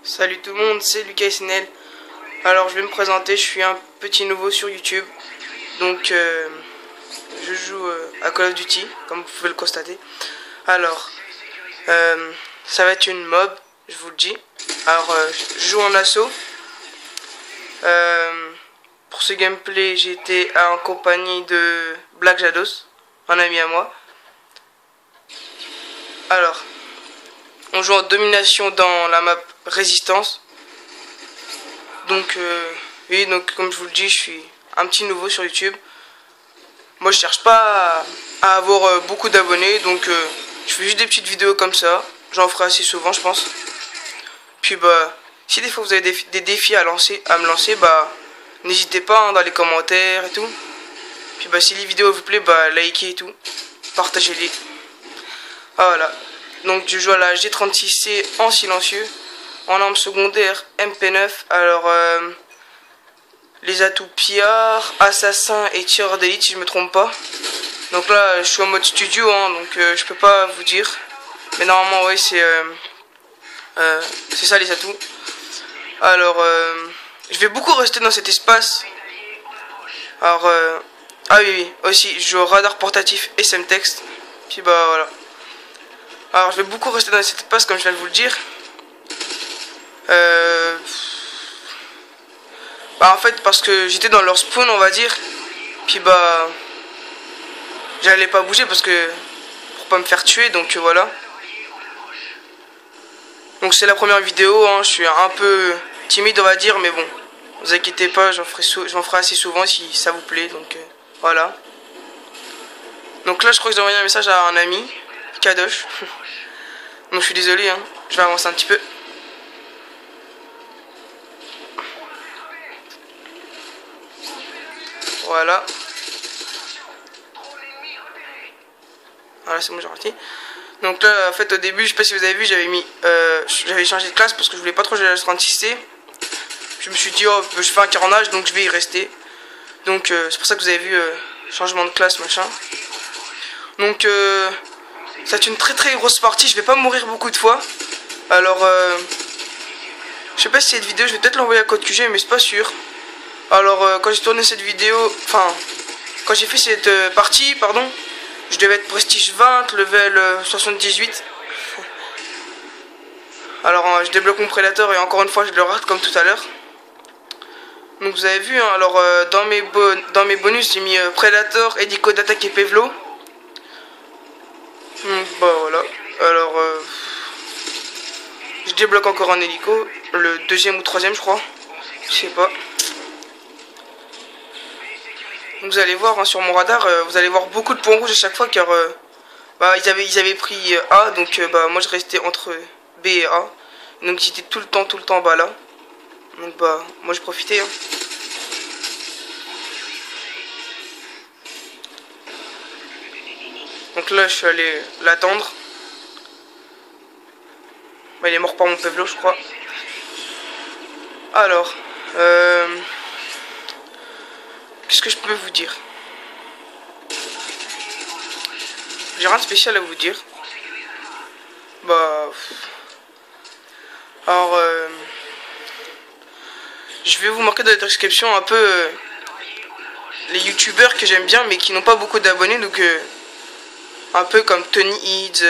Salut tout le monde, c'est Lucas SNL. Alors je vais me présenter, je suis un petit nouveau sur YouTube. Donc je joue à Call of Duty, comme vous pouvez le constater. Alors ça va être une mob, je vous le dis. Alors je joue en assaut. Pour ce gameplay j'ai été en compagnie de Black Jados, un ami à moi. Alors on joue en domination dans la map Résistance. Donc oui, donc comme je vous le dis, je suis un petit nouveau sur YouTube. Moi je cherche pas à avoir beaucoup d'abonnés, donc je fais juste des petites vidéos comme ça. J'en ferai assez souvent je pense. Puis bah si des fois vous avez des défis à me lancer, bah n'hésitez pas hein, dans les commentaires et tout. Puis bah si les vidéos vous plaît, bah likez et tout. Partagez-les. Ah voilà. Donc je joue à la G36C en silencieux. En arme secondaire MP9. Alors les atouts pillard, assassin et tireur d'élite si je me trompe pas. Donc là je suis en mode studio hein, donc je peux pas vous dire. Mais normalement ouais c'est ça les atouts. Alors je vais beaucoup rester dans cet espace. Alors ah oui aussi je joue au radar portatif et Semtex. Puis bah voilà. Alors je vais beaucoup rester dans cet espace comme je viens de vous le dire. Bah en fait parce que j'étais dans leur spawn on va dire. Puis bah j'allais pas bouger parce que pour pas me faire tuer donc voilà. Donc c'est la première vidéo hein, je suis un peu timide on va dire mais bon. Vous inquiétez pas, j'en ferai assez souvent si ça vous plaît donc voilà. Donc là je crois que j'ai envoyé un message à un ami, Kadosh. Donc je suis désolé hein, je vais avancer un petit peu. Voilà. Voilà, c'est bon, j'ai parti. Donc là, en fait, au début, je sais pas si vous avez vu, j'avais changé de classe parce que je voulais pas trop jouer à la 36C. Je me suis dit, oh, je fais un carnage, donc je vais y rester. Donc c'est pour ça que vous avez vu changement de classe, machin. Donc c'est une très très grosse partie. Je vais pas mourir beaucoup de fois. Alors, je sais pas si cette vidéo, je vais peut-être l'envoyer à Code QG, mais c'est pas sûr. Alors quand j'ai tourné cette vidéo, enfin quand j'ai fait cette partie, pardon, je devais être prestige 20, level 78. Alors je débloque mon prédateur et encore une fois je le rate comme tout à l'heure. Donc vous avez vu, hein, alors dans mes bonus j'ai mis prédateur, hélico d'attaque et pévelo. Bah voilà, alors je débloque encore un hélico, le deuxième ou troisième je crois, je sais pas. Donc vous allez voir hein, sur mon radar, vous allez voir beaucoup de points rouges à chaque fois car bah, ils avaient pris A, donc bah, moi je restais entre B et A. Donc j'étais tout le temps bas là. Donc bah moi je profitais. Hein. Donc là je suis allé l'attendre. Bah, il est mort par mon pévelo je crois. Alors qu'est-ce que je peux vous dire? J'ai rien de spécial à vous dire. Bah alors je vais vous marquer dans la description un peu les youtubeurs que j'aime bien mais qui n'ont pas beaucoup d'abonnés, donc un peu comme Tony Eads,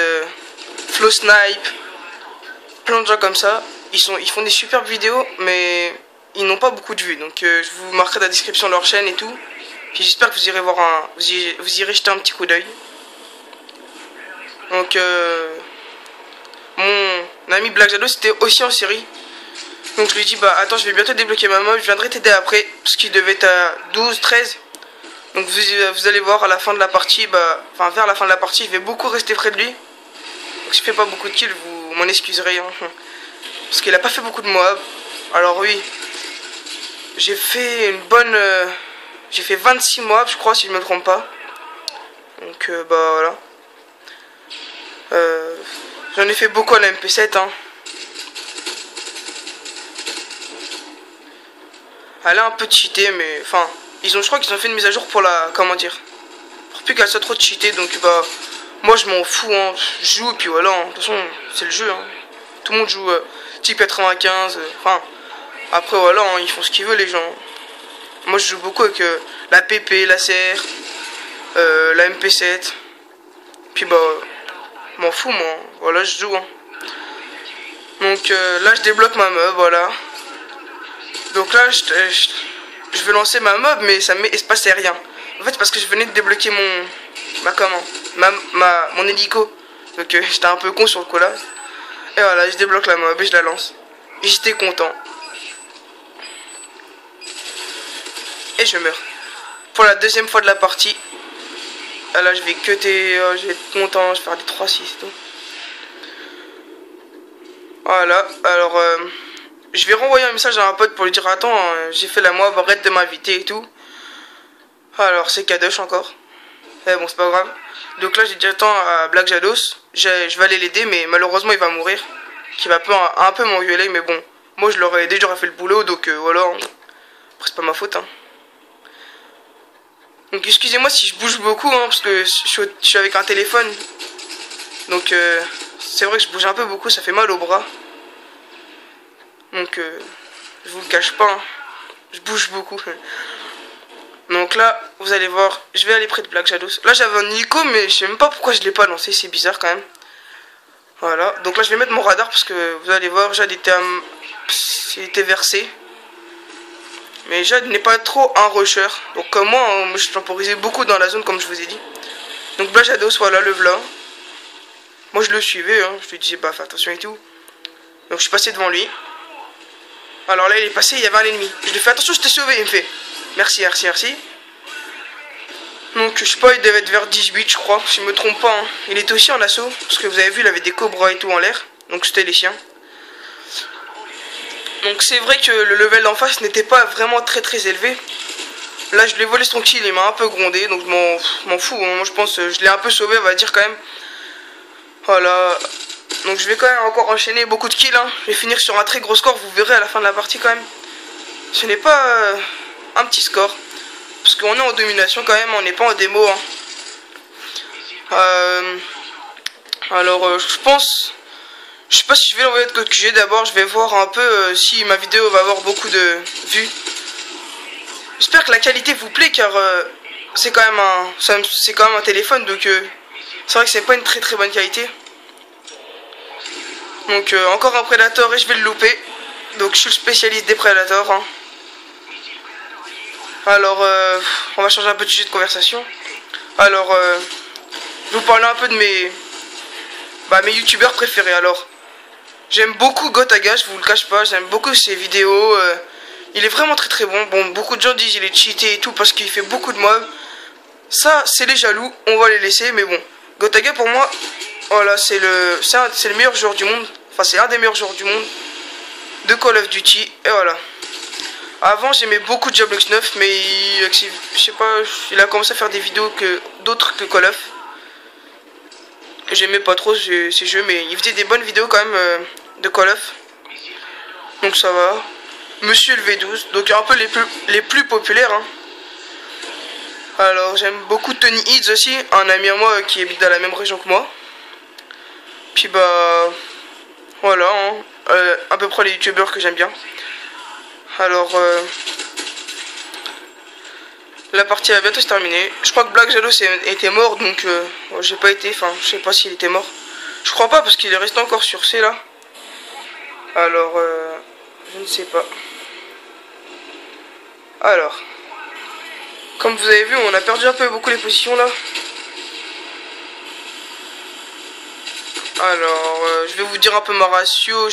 Flow Snipe, plein de gens comme ça. Ils font des superbes vidéos mais ils n'ont pas beaucoup de vues, donc je vous marquerai dans la description leur chaîne et tout. Puis j'espère que vous irez voir vous irez jeter un petit coup d'œil. Donc mon ami Black Jado c'était aussi en série. Donc je lui dis bah attends je vais bientôt débloquer ma mob, je viendrai t'aider après. Parce qu'il devait être à 12, 13. Donc vous allez voir à la fin de la partie, bah enfin vers la fin de la partie je vais beaucoup rester près de lui. Donc si je fais pas beaucoup de kills vous m'en excuserez hein. Parce qu'il a pas fait beaucoup de mobs. Alors oui, j'ai fait une bonne j'ai fait 26 mobs je crois si je me trompe pas. Donc bah voilà. J'en ai fait beaucoup à la MP7 hein. Elle est un peu cheatée mais enfin je crois qu'ils ont fait une mise à jour pour la comment dire, pour plus qu'elle soit trop cheatée, donc bah moi je m'en fous hein. Je joue et puis voilà hein. De toute façon c'est le jeu hein. Tout le monde joue type 95. Enfin, après voilà, hein, ils font ce qu'ils veulent les gens. Moi je joue beaucoup avec la PP, la CR, la MP7. Puis bah, m'en fous moi. Voilà, je joue. Hein. Donc là je débloque ma mob, voilà. Donc là je vais lancer ma mob, mais il se passait rien. En fait, parce que je venais de débloquer mon hélico. Donc j'étais un peu con sur le coup là. Et voilà, je débloque la mob et je la lance. Et j'étais content. Et je meurs. Pour la deuxième fois de la partie. Ah, là je vais cutter, je vais être content, je vais faire des 3-6 et tout. Voilà, alors je vais renvoyer un message à un pote pour lui dire attends, j'ai fait la mob, arrête de m'inviter et tout. Alors c'est Kadosh encore. Eh bon, c'est pas grave. Donc là j'ai dit attends à Black Jados, je vais aller l'aider, mais malheureusement il va mourir. Qui va un peu m'engueuler, mais bon, moi je l'aurais aidé, j'aurais fait le boulot, donc voilà. Après c'est pas ma faute hein. Donc excusez-moi si je bouge beaucoup hein, parce que je suis avec un téléphone. Donc c'est vrai que je bouge un peu beaucoup, ça fait mal au bras. Donc je vous le cache pas hein. Je bouge beaucoup. Donc là vous allez voir, je vais aller près de Black Shadows. Là j'avais un Nico mais je sais même pas pourquoi je l'ai pas lancé, c'est bizarre quand même. Voilà, donc là je vais mettre mon radar parce que vous allez voir, Jade était versé. Mais Jade n'est pas trop un rusher. Donc comme moi, je temporisais beaucoup dans la zone comme je vous ai dit. Donc Black Shadows, voilà le v'là. Moi je le suivais, hein. Je lui disais bah fais attention et tout. Donc je suis passé devant lui. Alors là il est passé, il y avait un ennemi. Je lui fais attention, je t'ai sauvé, il me fait merci, merci, merci. Donc je sais pas, il devait être vers 18 je crois, si je me trompe pas hein. Il était aussi en assaut, parce que vous avez vu il avait des cobras et tout en l'air. Donc c'était les chiens. Donc c'est vrai que le level d'en face n'était pas vraiment très élevé. Là je lui ai volé son kill, il m'a un peu grondé. Donc je m'en fous hein. Moi je pense je l'ai un peu sauvé on va dire quand même. Voilà. Donc je vais quand même encore enchaîner beaucoup de kills hein. Je vais finir sur un très gros score, vous verrez à la fin de la partie quand même. Ce n'est pas un petit score. Parce qu'on est en domination quand même, on n'est pas en démo hein. Alors je pense... Je sais pas si je vais l'envoyer de code QG, d'abord je vais voir un peu si ma vidéo va avoir beaucoup de vues. J'espère que la qualité vous plaît car c'est quand même un téléphone donc c'est vrai que c'est pas une très bonne qualité. Donc encore un Predator et je vais le louper. Donc je suis le spécialiste des Predators hein. Alors on va changer un peu de sujet de conversation. Alors je vais vous parler un peu de mes youtubeurs préférés. Alors j'aime beaucoup Gotaga, je vous le cache pas, j'aime beaucoup ses vidéos. Il est vraiment très bon. Bon, beaucoup de gens disent il est cheaté et tout parce qu'il fait beaucoup de mobs. Ça, c'est les jaloux, on va les laisser. Mais bon, Gotaga pour moi, voilà, c'est le meilleur joueur du monde. Enfin, c'est un des meilleurs joueurs du monde de Call of Duty. Et voilà. Avant, j'aimais beaucoup Diablo X9, mais je sais pas, il a commencé à faire des vidéos d'autres que Call of. J'aimais pas trop ces jeux, mais il faisait des bonnes vidéos quand même de Call of. Donc ça va. Monsieur le V12, donc un peu les plus populaires hein. Alors j'aime beaucoup Tony Eads aussi, un ami à moi qui habite dans la même région que moi. Puis bah voilà hein. À peu près les youtubeurs que j'aime bien. Alors la partie va bientôt se terminer. Je crois que Black Jados était mort donc j'ai pas été, enfin je sais pas s'il était mort. Je crois pas parce qu'il est resté encore sur C là. Alors je ne sais pas. Alors, comme vous avez vu, on a perdu un peu beaucoup les positions là. Alors, je vais vous dire un peu ma ratio.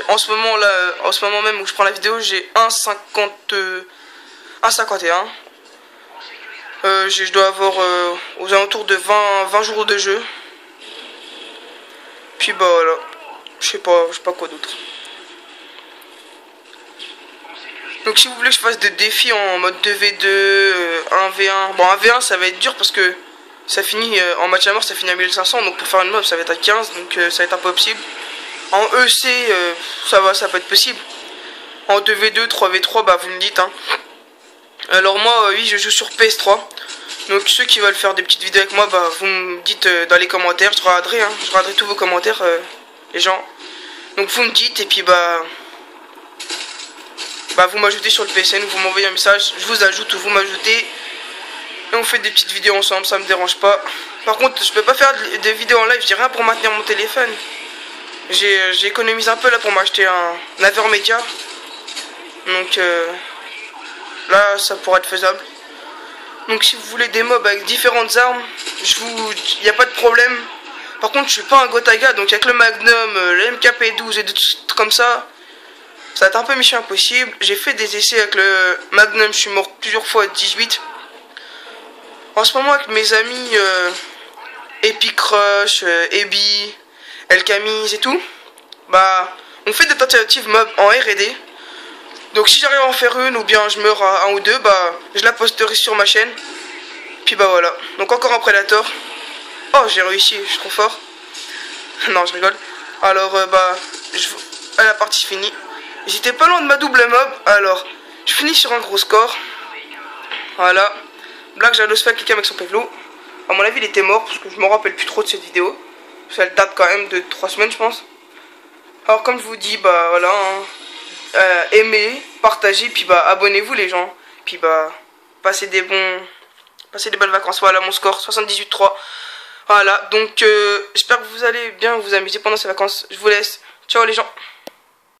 En ce moment même où je prends la vidéo, j'ai 1,51. Je dois avoir aux alentours de 20 jours de jeu. Puis bah voilà, je sais pas quoi d'autre. Donc si vous voulez que je fasse des défis en mode 2v2, 1v1, bon 1v1 ça va être dur parce que ça finit en match à mort, ça finit à 1500, donc pour faire une mob ça va être à 15, donc ça va être impossible. En EC ça peut être possible. En 2v2, 3v3 bah vous me dites hein. Alors moi oui je joue sur PS3. Donc ceux qui veulent faire des petites vidéos avec moi bah vous me dites dans les commentaires, je regarderai tous vos commentaires les gens. Donc vous me dites et puis vous m'ajoutez sur le PSN, vous m'envoyez un message, je vous ajoute ou vous m'ajoutez et on fait des petites vidéos ensemble, ça me dérange pas. Par contre je peux pas faire des vidéos en live, j'ai rien pour maintenir mon téléphone. J'ai économisé un peu là pour m'acheter un Avermedia. Donc là ça pourrait être faisable. Donc si vous voulez des mobs avec différentes armes, il n'y a pas de problème. Par contre je suis pas un Gotaga, donc avec le Magnum, le MKP12 et des trucs comme ça, ça va être un peu mission impossible. J'ai fait des essais avec le Magnum, je suis mort plusieurs fois à 18. En ce moment avec mes amis Epic Rush, Ebi, El Camise et tout, on fait des tentatives mob en R&D. Donc si j'arrive à en faire une ou bien je meurs à un ou deux, je la posterai sur ma chaîne. Puis voilà. Donc encore un Predator. Oh j'ai réussi, je suis trop fort. Non je rigole. Alors la partie finie. J'étais pas loin de ma double mob. Alors je finis sur un gros score. Voilà. Black Jados fait quelqu'un avec son pévelo. À mon avis il était mort parce que je me rappelle plus trop de cette vidéo. Ça date quand même de 3 semaines je pense. Alors comme je vous dis voilà hein. Aimez, partagez, puis abonnez-vous les gens. Puis passez des belles vacances. Voilà mon score 78-3. Voilà donc j'espère que vous allez bien vous amuser pendant ces vacances. Je vous laisse. Ciao les gens.